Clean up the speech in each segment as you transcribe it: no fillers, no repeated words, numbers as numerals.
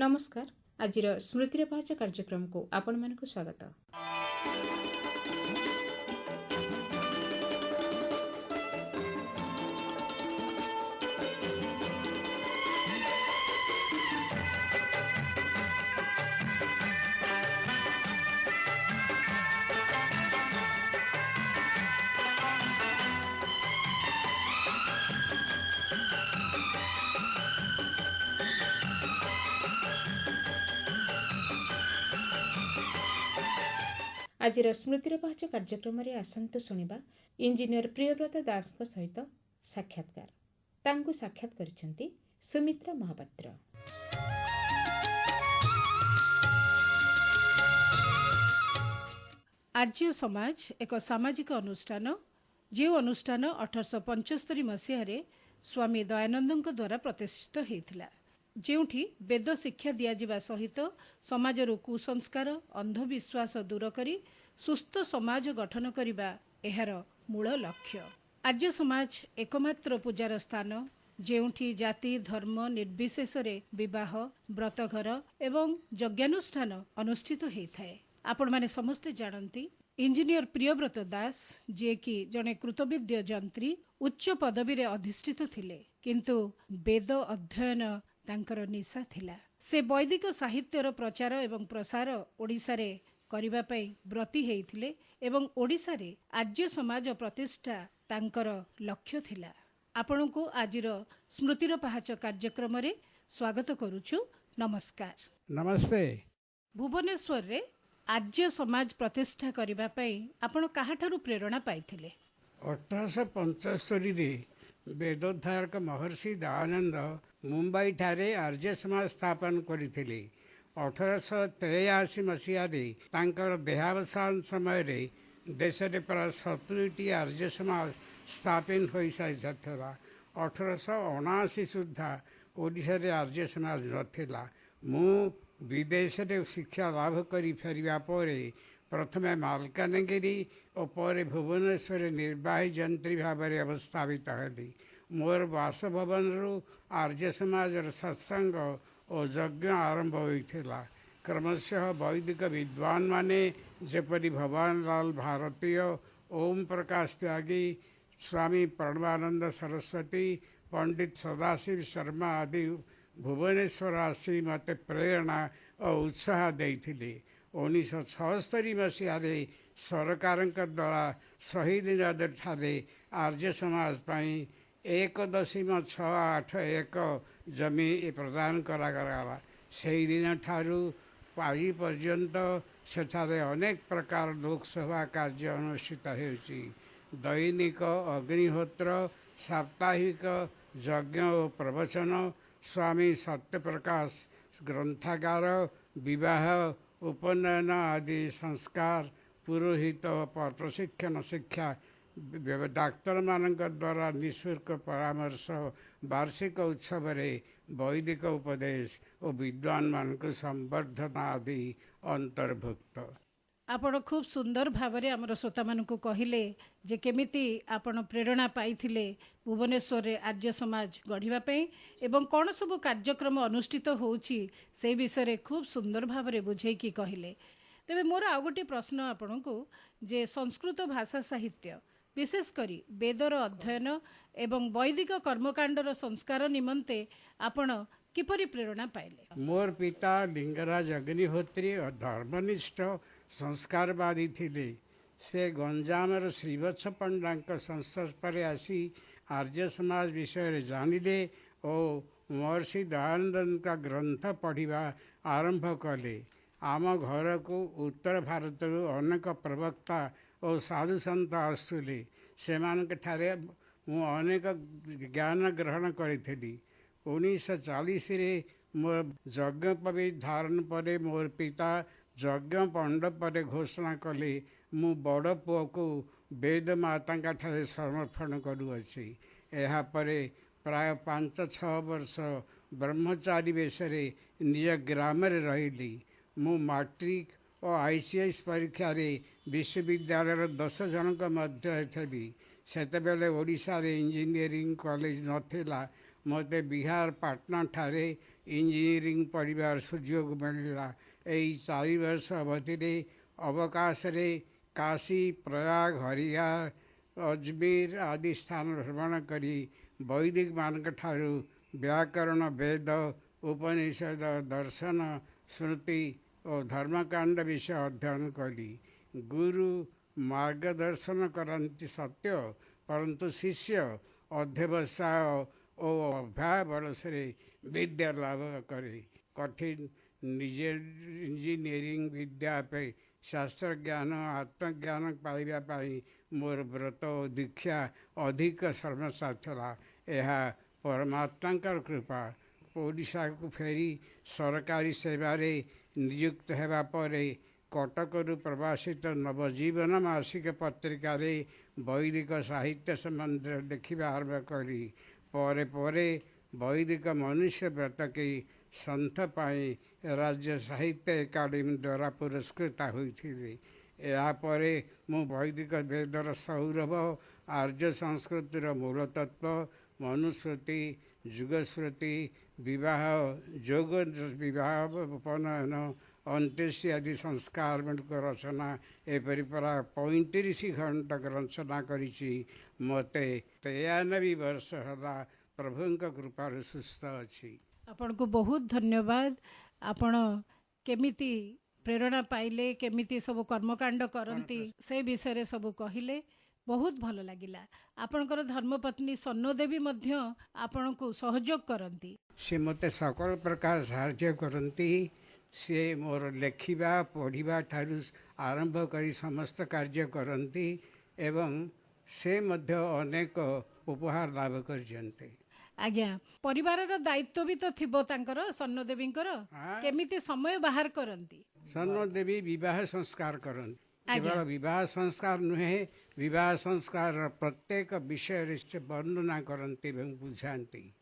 नमस्कार। आज स्मृतिर पहच कार्यक्रम को आपण मानक स्वागत। आज स्मृतिर पहच कार्यक्रम आसतु शुणा इंजीनियर प्रियव्रत दास सहित साक्षात्कार। तांकु साक्षात करिसेंती सुमित्रा महापात्र। आर्य समाज एक सामाजिक अनुष्ठान जो अनुष्ठान 1875 मसीह स्वामी दयानंद द्वारा प्रतिष्ठित होता, जोठी वेद शिक्षा दिज्वा सहित समाजर कुसंस्कार अंधविश्वास दूर करी सुस्थ समाज गठन करने यार मूल लक्ष्य। आर्य समाज एकमात्र पूजार स्थान जोठी जाति धर्म निर्विशेष विवाह व्रतघर एवं यज्ञानुष्ठान अनुष्ठित होता है। आपण माने समस्ते जानती इंजीनियर प्रियव्रत दास जे कि जड़े कृतविद्य जंत्री उच्च पदवी रे अधिष्ठित थिले, किंतु वेद अध्ययन तांकर निशा थिला। से वैदिक साहित्यर प्रचार एवं प्रसार ओडिशा रे करिबा पई व्रती हेइथिले एवं ओडिशा रे आर्य समाज प्रतिष्ठा तांकर लक्ष्य थिला। आपनकु आजिर स्मृतिर पहाच कार्यक्रम रे स्वागत करूछु। नमस्कार। नमस्ते। भुवनेश्वर रे आर्य समाज प्रतिष्ठा करिबा पई आपण काहाठारु प्रेरणा पाइथिले? 1875 रे वेदोद्धारक महर्षि दयानंद मुंबई ठारे आर्य समाज स्थापन करथिले। 1883 मसीह तांकर देहावसान समय रे देश रे प्राय 70टी आर्य समाज स्थापित हो सारिथा। 1879 सुधा ओडिशा रे आर्य समाज नथिला। मु विदेश रे शिक्षा लाभ करी फेरिबा परे प्रथमे मालकानगिरी और पर भुवनेश्वर निर्वाही जंत्री भाव में अवस्थापित हेली। मोर बासभवन आर्य समाज सत्संग और यज्ञ आरंभ होता। क्रमशः वैदिक विद्वान माने जेपरी भगवान लाल भारतीय, ओम प्रकाश त्यागी, स्वामी प्रणवानंद सरस्वती, पंडित सदाशिव शर्मा आदि भुवनेश्वर आसी मते प्रेरणा और उत्साह देइथिले। 1976 मसीह सरकार द्वारा शहीद नद ठारे आर्य समाज पाई 1.681 जमी प्रदान करागला। से दिन ठारू आज पर्यंत सेठारे अनेक प्रकार लोकसभा कार्य अनुष्ठित होउची। दैनिक अग्निहोत्र, साप्ताहिक यज्ञ और प्रवचन, स्वामी सत्यप्रकाश ग्रंथागार, विवाह उपनयन आदि संस्कार, पुरोहित प्रशिक्षण शिक्षा, डाक्तर मान द्वारा निःशुल्क परामर्श, वार्षिक उत्सव वैदिक उपदेश और विद्वान मान संवर्धना आदि अंतर्भुक्त। आपण खूब सुंदर भावरे आमर श्रोता मानकु कहिले जे केमिति आपण प्रेरणा पाइथिले भुवनेश्वर रे आर्य समाज गढ़िबा पई एवं कोन सब कार्यक्रम अनुष्ठित होउची से विषय रे खूब सुंदर भावरे बुझेई की कहिले। तेबे मोर आ गोटे प्रश्न आपनकु जे संस्कृत भाषा साहित्य विशेष करी वेदर अध्ययन एवं वैदिक कर्मकांडर संस्कार निमंते आपण किपरि प्रेरणा पाइले? मोर पिता लिंगराज अग्निहोत्री और धर्मनिष्ठ संस्कारवादी थिले। से गंजामर श्रीवत्स पंडा संस्पर्श आसी आर्य समाज विषय जानिले और महर्षि दयानंद का ग्रंथ पढ़ा आरंभ कले। आम घर को उत्तर भारत अनेक प्रवक्ता और साधु सन्त आसुले। से मु अनेक ज्ञान ग्रहण करी। 1940 मोर यज्ञोपवी धारण पर मोर पिता यज्ञ पंड पर घोषणा कले मु बड़ पुओ को वेद माता ठारे समर्पण करुअछि। एहा परे प्राय 5-6 वर्ष ब्रह्मचारी वेश निज ग्राम रही। मु मैट्रिक और ICS परीक्षा विश्वविद्यालय 10 जन मध्य थी। सेतेबेले ओडिशा रे इंजीनियरिंग कॉलेज नथिला। मते बिहार पाटना ठारे इंजीनियरिंग पढ़ार सुजोग मिलला। यही 4 वर्ष अवधि अवकाश रे काशी, प्रयाग, हरिद्वार, अजमेर आदि स्थान भ्रमण करी वैदिक मानक ठारू व्याकरण, वेद, उपनिषद, दर्शन, स्मृति और धर्मकांड विषय अध्ययन करी। गुरु मार्गदर्शन करती सत्य, परंतु शिष्य अध्यवसाय और अभ्यास बल से विद्या लाभ करे। कठिन निजे इंजीनियरिंग विद्या पे शास्त्र ज्ञान आत्मज्ञान पाइबापी मोर व्रत और दीक्षा अधिक सर्वसाथला। यह परमात्मा कृपा। ओडिशा को फेरी सरकारी सेवारे नियुक्त होगा पर कटकरू प्रवासित नवजीवन मासिक पत्रिका वैदिक साहित्य संबंध देखा आरंभ करी। परे परे वैदिक मनुष्य व्रत की संथ पाई राज्य साहित्य एकाडेमी द्वारा पुरस्कृत होती। यापर मु वैदिक वेदर सौरभ, आर्य संस्कृतिर मूल तत्व, मनुस्मृति, जुगस्मृति, विवाह, जोग विवाह, उपनयन, अंत्येष्टि आदि संस्कार रचना एपरी प्राय 35 घंटा रचना करी। मते 93 वर्ष है प्रभु कृपार सुस्थ अच्छी। आपण को बहुत धन्यवाद। आपण केमिति प्रेरणा पाइले, केमिति सब कर्मकांड करती से विषय रे सब कहिले, बहुत भल लगिला। आपणकर धर्मपत्नी सन्नोदेवी मध्य आपण को सहयोग करती। से मते सकल प्रकार साहाय्य करती। से मोर लेखिबा पढ़िबा ठारू आरंभ करी समस्त कार्य करती एवं से मध्य अनेक उपहार लाभ करजन्ते। आज्ञा परिवार दायित्व भी तो थिबो तांकर सन्नोदेवींकर, केमिति समय बाहर करती। सन्नोदेवी विवाह संस्कार करती। केवल विवाह संस्कार नुहे, विवाह संस्कार प्रत्येक विषय वर्णना करती एवं बुझाती।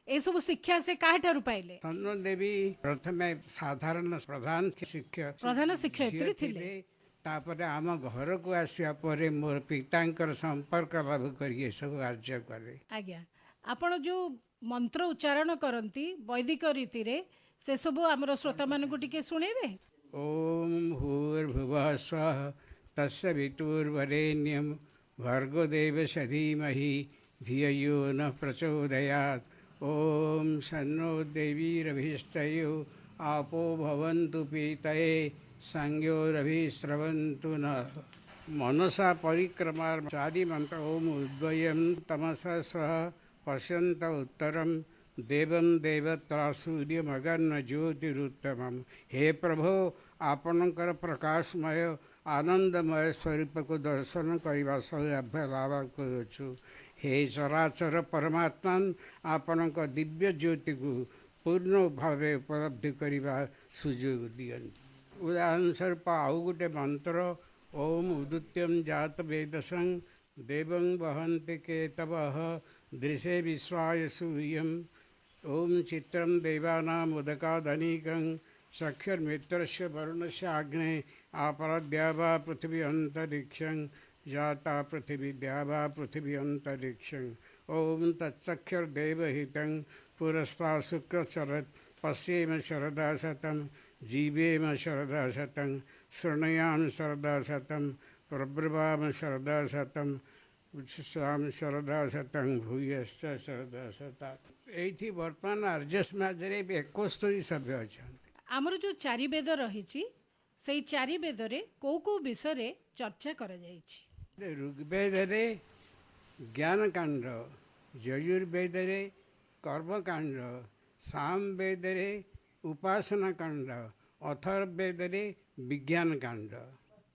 ए सब शिक्षा से काहेठारु पाइले? सन्नोदेवी प्रथमे साधारण प्रधान शिक्षयित्री थिले। तापरे आम घर को आसिया परे मोर पितांकर संपर्क लाभ करिए सब कार्य करे। आज्ञा आपण जो मंत्र उच्चारण करती वैदिक रीति रे से सब हमर श्रोता मान को टिके सुनेबे। ओम भूर्भुवः स्वः तस्य वितुर्वरेण्यं भर्गो देवस्य धीमहि धियो न प्रचोदयात्। ओम सन्नो देवीरभिष्टयो आपो भवन्तु पीतये संज्ञोरभिस्रवन्तु न। मनसा परिक्रमा 4 मंत्र। ओम उद्वयं तमसा स्वः पश्यन्त उत्तरं देवं देवत्रा सूर्यमगन्न ज्योतिरुत्तमम्। हे प्रभो, आपणकर प्रकाशमय आनंदमय स्वरूप को दर्शन करने सौभाग्य लाभ करुछु। हे चराचर परमात्मा, आपणक दिव्य ज्योति को पूर्ण भाव उपलब्धि करने सुजोग दियंतु। उदाहरण स्वरूप आउ गोटे मंत्र। ओम उदुत्यम जात वेदसं देवं वहन्ति केतवः दृशे विश्वाय सूर्यम्। ओम चित्रं देवानाम् उदकादनीकं सख्यर्मित्रस्य वरुणस्य अग्ने आपरद्यावा पृथ्वी अंतरिक्षं जाता पृथ्वी द्यावा पृथ्वी अंतरिक्षं। ओम तत्सख्यर्देवहितं पुरस्ता शुक्रचरत् पश्येम शरदा शतं जीवेम शरदा शतं शृणुयाम शरदा शतं प्रब्रवाम शरदा शतं श्याम शरदा शतं भूयश्च शरदा शता। एठी वर्तमान आर्य समाज रे 71 सभ्य अछन। आमर जो 4 वेद रही से 4 वेद रे को विषय रे चर्चा करा जायछि। ऋग्वेद रे ज्ञान कांड, यजुर्वेद रे कर्म कांड, सामवेद रे उपासना कांड, अथर्ववेद रे विज्ञान कांड,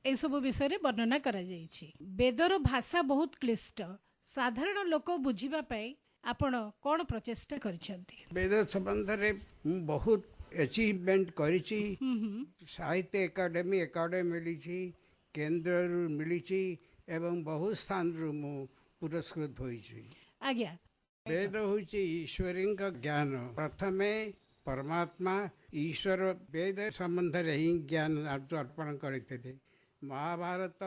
ए सब विषय रे वर्णना करा जायछि। वेदर भाषा बहुत क्लिष्ट, साधारण लोक बुझिबा पई आपण कोन प्रचेष्टा करिसंती? वेद संबंध रे बहुत अचीवमेंट करिछि। साहित्य एकाडेमी मिली, केंद्र मिली एवं बहुत स्थान मु पुरस्कृत होइछि। आज्ञा वेद होइछि ईश्वरी का ज्ञान। प्रथमे परमात्मा ईश्वर वेद संबंध रे ही ज्ञान अर्पण करते। महाभारत,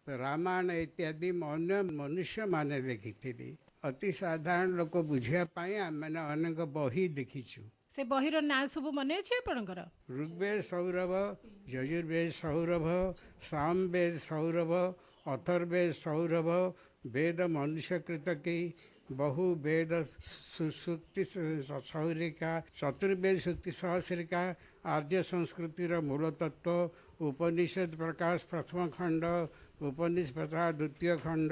रामायण इत्यादि अन्य मनुष्य माने लिखिथिले। अति साधारण लोक बुझिया पाई मैंने अनेक बही देखिछु। से बहिर ना सब मन अच्छे आपणकर ऋग्वेद सौरभ, यजुर्वेद सौरभ, सामवेद सौरभ, अथर्वेद सौरभ, वेद मनुष्यकृत की बहु वेद सुक्ति सहस्रिका, चतुर्वेद सुक्ति सहस्रिका, आर्य संस्कृतिर मूल तत्व, उपनिषद प्रकाश प्रथम खंड, उपनिषद प्रकाश द्वितीय खंड,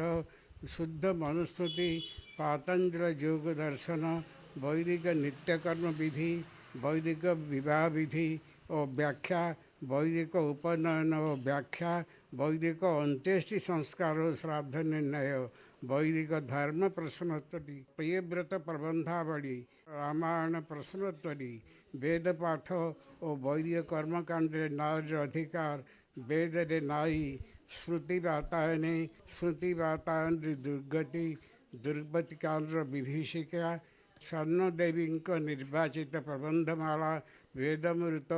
शुद्ध मनुस्मृति, पातंजल योग दर्शन, वैदिक नित्यकर्म विधि, वैदिक विवाह विधि और व्याख्या, वैदिक उपनयन और व्याख्या, वैदिक अंत्येष्टि संस्कार और श्राद्ध निर्णय, वैदिक धर्म प्रश्नोत्तरी, प्रियव्रत प्रबंधावली, रामायण प्रश्नोत्तरी, वेद पाठ और वैदिक कर्मकांड नार्य अधिकार, वेद रे नारी, स्मृति वातायने, स्मृति वातायन दुर्गति, दुर्गति काल विभीषिका, स्वर्ण देवी निर्वाचित प्रबंधमाला, वेदमृत,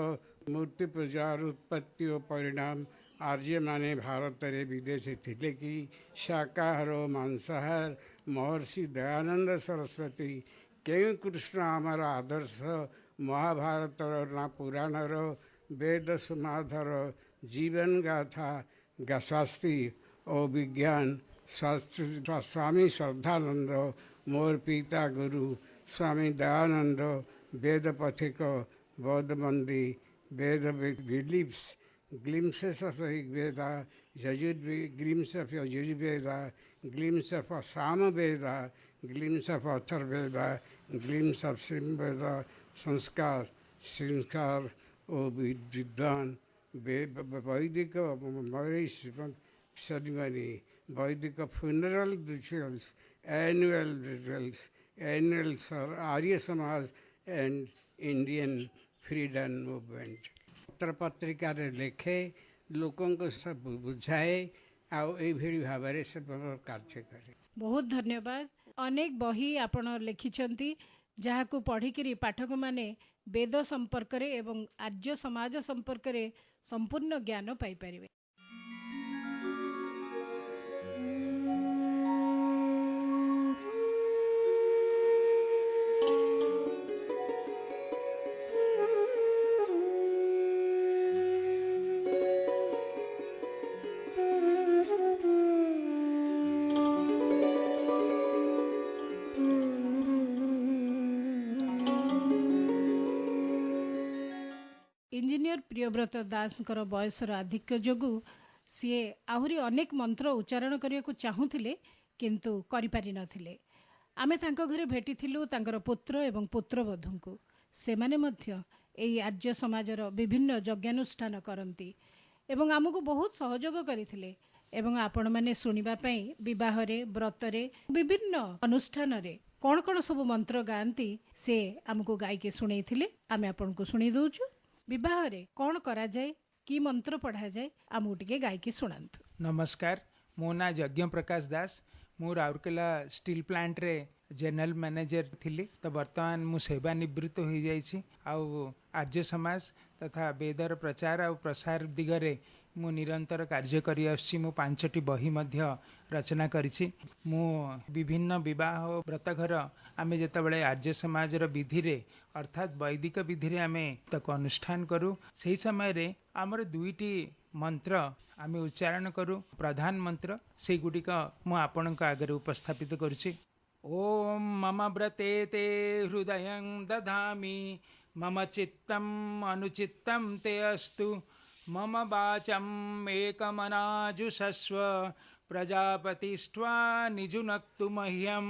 मूर्ति पूजार उत्पत्ति और परिणाम, आर्य माने भारत रे विदेश थिले कि शाकाहार मांसाहार, महर्षि दयानंद सरस्वती, क्यों कृष्ण आमर आदर्श, महाभारत ना पुराणर, वेद सुमाधर, जीवन गाथा, शास्त्री और विज्ञान, शास्त्री स्वामी श्रद्धानंद, मोर पिता गुरु स्वामी दयानंद, वेद पथिक, बौद्ध मंदी, वेद beliefs, glimpses of Veda, glimpse of Yajurveda, glimpse of Samaveda, glimpse of Atharveda, glimpse of Simveda, Sanskar, Sanskar, O Vidwan, Vedic marriage ceremony, Vedic funeral rituals, annual rituals, annuals for Arya Samaj and Indian freedom movement. पत्र पत्रिकार लेखे लोकों को सब बुझाए आई भाव से कार्य करे। बहुत धन्यवाद। अनेक बही आपण लिखिछंती जहाकू पढ़िकी पाठक माने वेद संपर्क रे एवं आर्य समाज संपर्क रे संपूर्ण ज्ञान पाई परिबे। इंजीनियर प्रियव्रत दास बयसर आधिक्य जोगु सीए आहुरी अनेक मंत्र उच्चारण करने को चाहूले किंतु करिपारि नथिले। आमे तांको घरे भेटिथिलु तांकर पुत्र एवं पुत्रवधू को। सेमाने मध्य एई आर्य समाजर विभिन्न यज्ञानुष्ठान करती एवं आमको बहुत सहयोग करथिले एवं आपण माने सुनिबा पई विवाहरे व्रतरे विभिन्न अनुष्ठान रे कौन कौन सब मंत्र गाती से आमको गायके शुणेथिले। आमे आपनको शुणी दउछु। विवाह रे कौन करा जाए कि मंत्र पढ़ा जाए आमको टिके गायके शुणांतु। नमस्कार, मो ना यज्ञ प्रकाश दास। मु राउरकेला स्टील प्लांट रे जनरल मैनेजर थिली। तो वर्तमान मु सेवानिवृत्त हो जाइछि। आउ आर्य समाज तथा वेदर प्रचार और प्रसार दिगरे मु निरंतर कार्य करि आछि। मु 5टी बही मध्य रचना करिछि। मु विभिन्न विवाह व्रतघर आमे जेतबेले आर्य समाजर विधि रे अर्थात वैदिक विधि रे आमे तक अनुष्ठान करू। सेही समय रे हमर 2टी मंत्र आमे उच्चारण करू। प्रधान मंत्र से गुडिक मु आपनक आगे उपस्थापित करूछि। ओम मम व्रते ते हृदयं दधामि, मम चित्तम अनुचित्तम ते अस्तु, मम वाचम एकमनाजुषस्व, प्रजापतिस्त्वा निजुनक्तु मह्यम।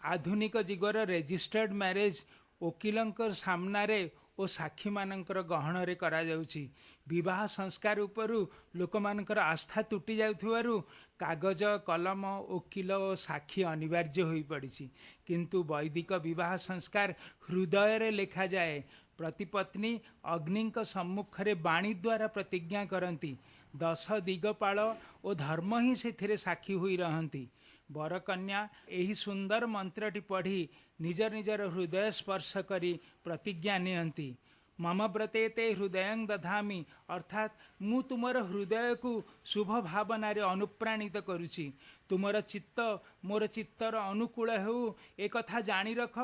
आधुनिक जुगर रेजिस्टर्ड मैरेज वकिलंकर सामनारे ओ साक्षी मानकर गहन रे करा जाउछि। विवाह संस्कार उपरु लोकमानकर आस्था तुटी जाउथुवारु कागज कलम वकिल और साक्षी अनिवार्य होई पड़िछि। किंतु वैदिक विवाह संस्कार हृदय रे लेखा जाए। प्रतिपत्नी अग्नि सम्मुखरे वाणी द्वारा प्रतिज्ञा करती। 10 दिगपाल और धर्म ही से साक्षी हुई रहती। वर कन्या यही सुंदर मंत्रटी पढ़ी निजर निजर हृदय स्पर्श करी प्रतिज्ञा नियंती। मम व्रते ते हृदय दधामि अर्थात मु तुमर हृदय को शुभ भावना रे अनुप्राणित करुछि। तुमर चित्त मोर चित्तर अनुकूल हो एक कथा जानी रख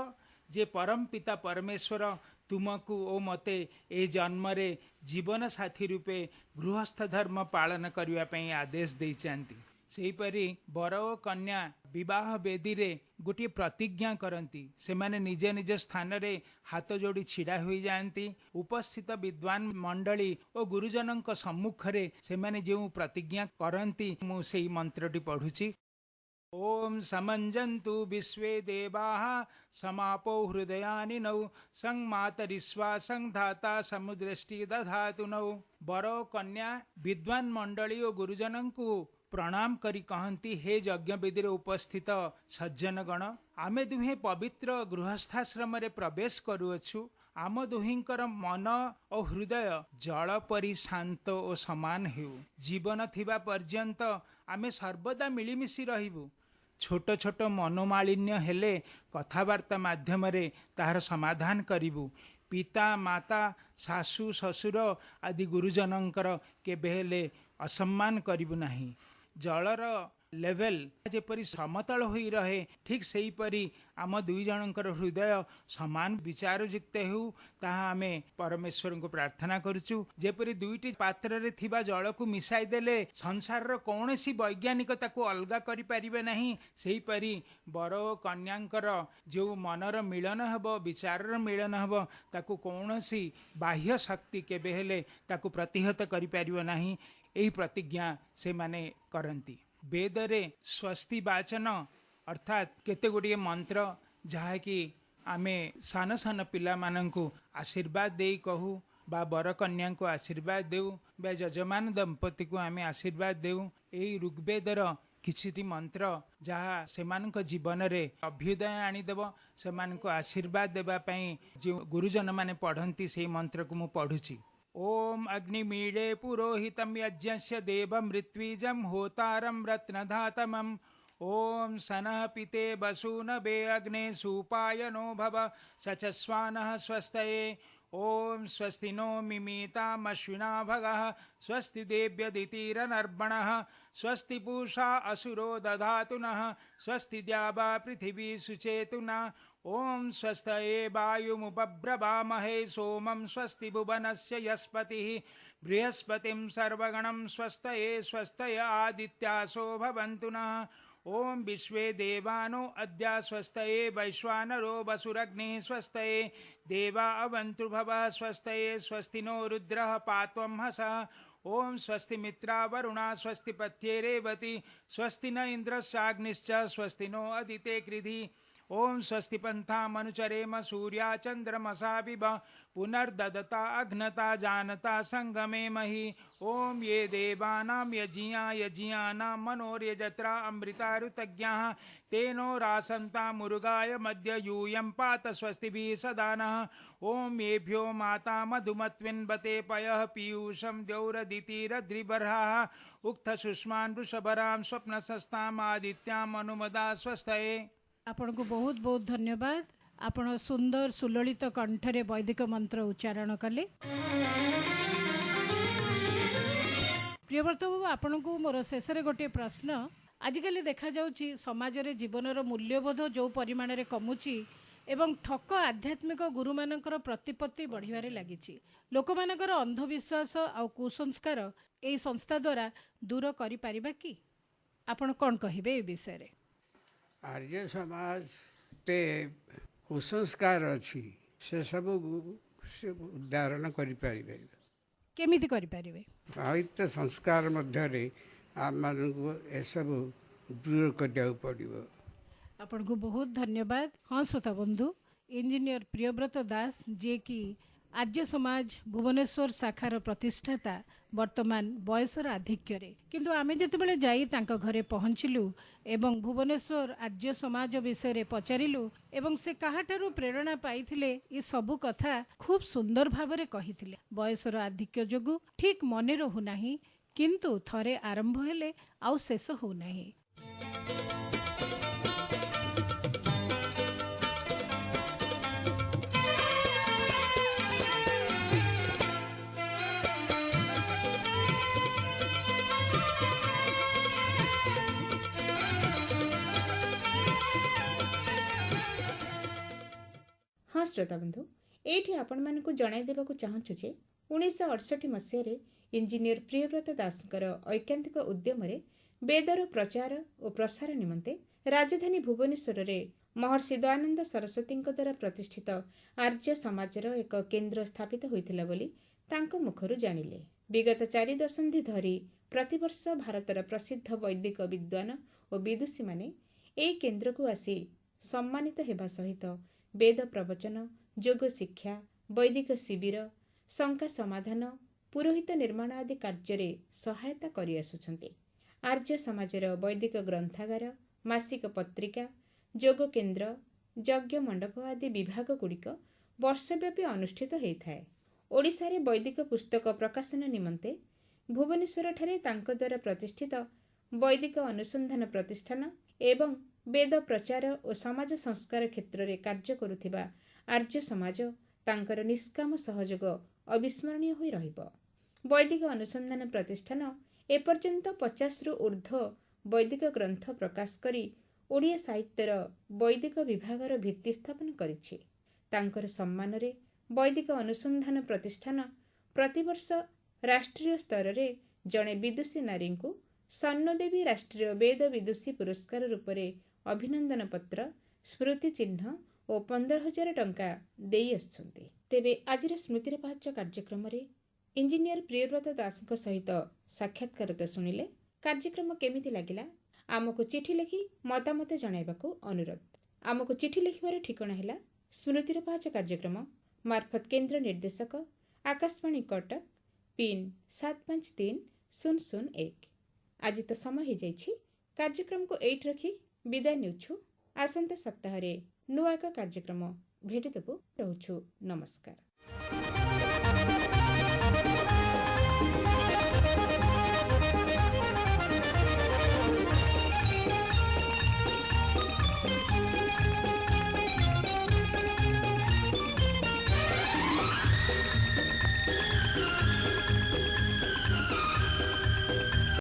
जे परम पिता परमेश्वर तुमको ओ मते ए जन्मरे जीवन साथी रूपे गृहस्थ धर्म पालन करने ପାଇଁ आदेश ଦେଇଛନ୍ତି। सेहीपरि बर ओ कन्या विवाह बेदी रे गोटे प्रतिज्ञा करती से माने निज निज स्थान रे हाथ जोड़ी छिड़ा हो जाती। उपस्थित विद्वान मंडली और गुरुजन सम्मुख रे से माने जो प्रतिज्ञा करती मु से मंत्रटी पढ़ुची। ओम समंजन्तु विश्वे देवाः समापो हृदयानि नौ संमातरिस्वा संधाता समुदृष्टि दधातु नौ। बर कन्या विद्वान मंडली और गुरुजन को प्रणाम करी कहती हे यज्ञ विधि उपस्थित सज्जन गण आमे दुहे पवित्र गृहस्थाश्रम रे प्रवेश करुअछु। आम दुहिंकर मन और हृदय जल परि शांत और समान हेउ। जीवन थिबा पर्यंत आमे सर्वदा मिलिमिशि रहिबु। छोट छोट मनोमालिन्य हेले कथावार्ता माध्यम रे ताहार समाधान करिबु। पिता माता सासु ससुर आदि गुरुजनंकर केबे हेले असम्मान करिबु नाही। जलर लेवल जेपरी समतल होई रहे ठीक सेही परी आम दुई जनकर हृदय समान विचार युक्त हो ताहा आमे परमेश्वर को प्रार्थना करूचु। जेपरी दुईटी पात्र रे थिबा जल को मिसाई देले संसार रो कौनसी वैज्ञानिक ताको अलगा करि परिबे नाही। सेही परी बर कन्यांकर जो मनर मिलन हबो विचार मिलन हबो ताको कौनसी बाह्य शक्ति केबे हेले ताको प्रतिहत करि परिबो नाही। एही प्रतिज्ञा से माने करंती। वेद रे स्वस्ति वाचन अर्थात केते गुड़िए मंत्र जहा कि आमे सान सान पिला मानंकु आशीर्वाद देई कहू बा बर कन्या को आशीर्वाद देऊ बा यजमान दंपति को आमे आशीर्वाद देऊ। एही ऋग्वेदर किछिटी मंत्र जहा सेमानक जीवन रे अभ्युदय आनीदेव सेमानक आशीर्वाद देबा पई जो गुरुजन माने पढ़ंती से मंत्र को मु पढ़ुची। ओम अग्निमीडे पुरोहितम यज्ञस्य देवमृत्विजं होतारं रत्नधातमं। ओम सनः पिते वसूनवे अग्ने सुपायनो भव सचस्वानः स्वस्तये। ओम स्वस्ति नो मिमीतामश्विना भगः स्वस्ति देव्यदितिरनर्बणः स्वस्ति पूषा असुरो दधातु नः स्वस्ति द्यावा पृथिवी सुचेतुना। ओम स्वस्तये वायुमुपब्रवामहे सोमं स्वस्ति भुवनस्य यस्पतिः बृहस्पतिं सर्वगणं स्वस्तये स्वस्तय आदित्यासो भवन्तु नः। ओम विश्वे देवानो अद्या स्वस्तये वैश्वानरो वसुरग्निः स्वस्तये देवा अवन्तु भवः स्वस्तये स्वस्ति नो रुद्रः पात्वं हसः। ओम स्वस्ति मित्रा वरुणा स्वस्ति पथ्ये रेवती स्वस्ति न इंद्रस्याग्निश्च स्वस्ति नो अदिते कृधि। ओम स्वस्ति पंथा मनुचरेम सूर्या चंद्रमसा विभ पुनर्ददता अघ्नता जानता संगमे मही। ओम ये देवानां यजियानां मनोर्यजत्रा अमृता ऋतज्ञाः तेनो रासन्ता मुरुगाय मध्य यूयं पात स्वस्तिभिः सदा नः। ओम येभ्यो माता मधुमत्विन्वते पयः पीयूषं द्यौरदितिरद्रिबर्हाः उक्त सुष्मान् वृषभरां स्वप्नसस्ताम् आदित्याम् अनुमदा स्वस्तये। आपण को बहुत बहुत धन्यवाद। आपण सुंदर सुललित कंठरे वैदिक मंत्र उच्चारण कले। प्रियव्रत बाबू आपण को मोर शेष गोटे प्रश्न आजिकल देखा जाउची समाज रे जीवनर मूल्यबोध जो परिमाण रे कमुची एवं ठक आध्यात्मिक गुरु मानकर प्रतिपत्ति बढ़िबारे लागिची। लोक मानकर अंधविश्वास आ कुसंस्कार ए संस्था द्वारा दूर करि परिबा की आपण कोन कहिबे ए विषय रे? आर्य समाज ते कुसंस्कार अच्छी से सब से उदाहरण करें केमिति करि परिबे? साहित्य संस्कार मध्य आम सब दूर करने पड़ो। आपण को बहुत धन्यवाद। हाँ श्रोता बंधु, इंजीनियर प्रियव्रत दास जे कि आर्य समाज भुवनेश्वर शाखार प्रतिष्ठाता वर्तमान बयसर आधिक्य किंतु आमे जेतेबेले जाई तांका घरे पहुँचलु एवं भुवनेश्वर आर्य समाज विषय रे पचारिलु एवं से काहाठारु प्रेरणा पाइथिले ये सबु कथा खूब सुंदर भावरे कहिथिले। बयसर आधिक्य जोगु ठीक मने रहु नाही किंतु थरे आरंभ हेले आउ शेष हो नाही। श्रोताबंधु एठी आपण मानकु जणाई देबाकु चाहूछु जे 1968 मसीह इंजीनियर प्रियव्रत दासकर ऐकांतिक उद्यम वेदर प्रचार और प्रसार निमंते राजधानी भुवनेश्वर रे महर्षि दयानंद सरस्वती द्वारा प्रतिष्ठित आर्य समाजर एक केन्द्र स्थापित होइथिला बोली तांको मुखरु जानिले। विगत 4 दशंधि धरी प्रतिवर्ष भारतर प्रसिद्ध वैदिक विद्वान और विदुषी माने एई केन्द्र को आसी सम्मानित हेबा सहित वेद प्रवचन, योग शिक्षा, वैदिक शिविर, शंका समाधान, पुरोहित निर्माण आदि कार्य सहायता करि आसुछन्ते। आर्य समाजर वैदिक ग्रंथागार, मासिक पत्रिका, योग केन्द्र, यज्ञ मंडप आदि विभाग गुड़िक वर्षव्यापी अनुष्ठित होइथाय। ओडिशा रे वैदिक पुस्तक प्रकाशन निमंते भुवनेश्वर ठारे तांको द्वारा प्रतिष्ठित वैदिक अनुसंधान प्रतिष्ठान एवं वेद प्रचार और समाज संस्कार क्षेत्र में कार्य करुथिबा आर्य समाज तांकर निष्काम सहयोग अविस्मरणीय होई रहिबो। वैदिक अनुसंधान प्रतिष्ठान एपर्यंत 50 रु ऊर्ध्व वैदिक ग्रंथ प्रकाश करी ओडिया साहित्यर वैदिक विभागर भित्ति स्थापन करिछि। तांकर सम्मान रे वैदिक अनुसंधान प्रतिष्ठान प्रतिवर्ष राष्ट्रीय स्तर रे जणे विदुषी नारी को स्वर्णदेवी राष्ट्रीय वेद विदुषी पुरस्कार रूप में अभिनंदन पत्र, स्मृति चिन्ह और 15,000 टंका देई आछुंते। तेबे आजिर स्मृतिर पाहच कार्यक्रम रे इंजीनियर प्रियव्रत दास सहित साक्षात्कार तो सुनिले। कार्यक्रम केमिति लागिला आमको चिठी लिखि मतामत जणाइबाकू अनुरोध। आमको चिठी लिखिबार ठिकाना है स्मृतिर पाहच कार्यक्रम मार्फत केन्द्र निर्देशक आकाशवाणी कटक पिन 753001। आज तो समय हो जाइछि। कार्यक्रम को एट रखी विदाय नेउछु। आसंता सप्ताह नुआ एक कार्यक्रम भेट देबु। रहुछु। नमस्कार।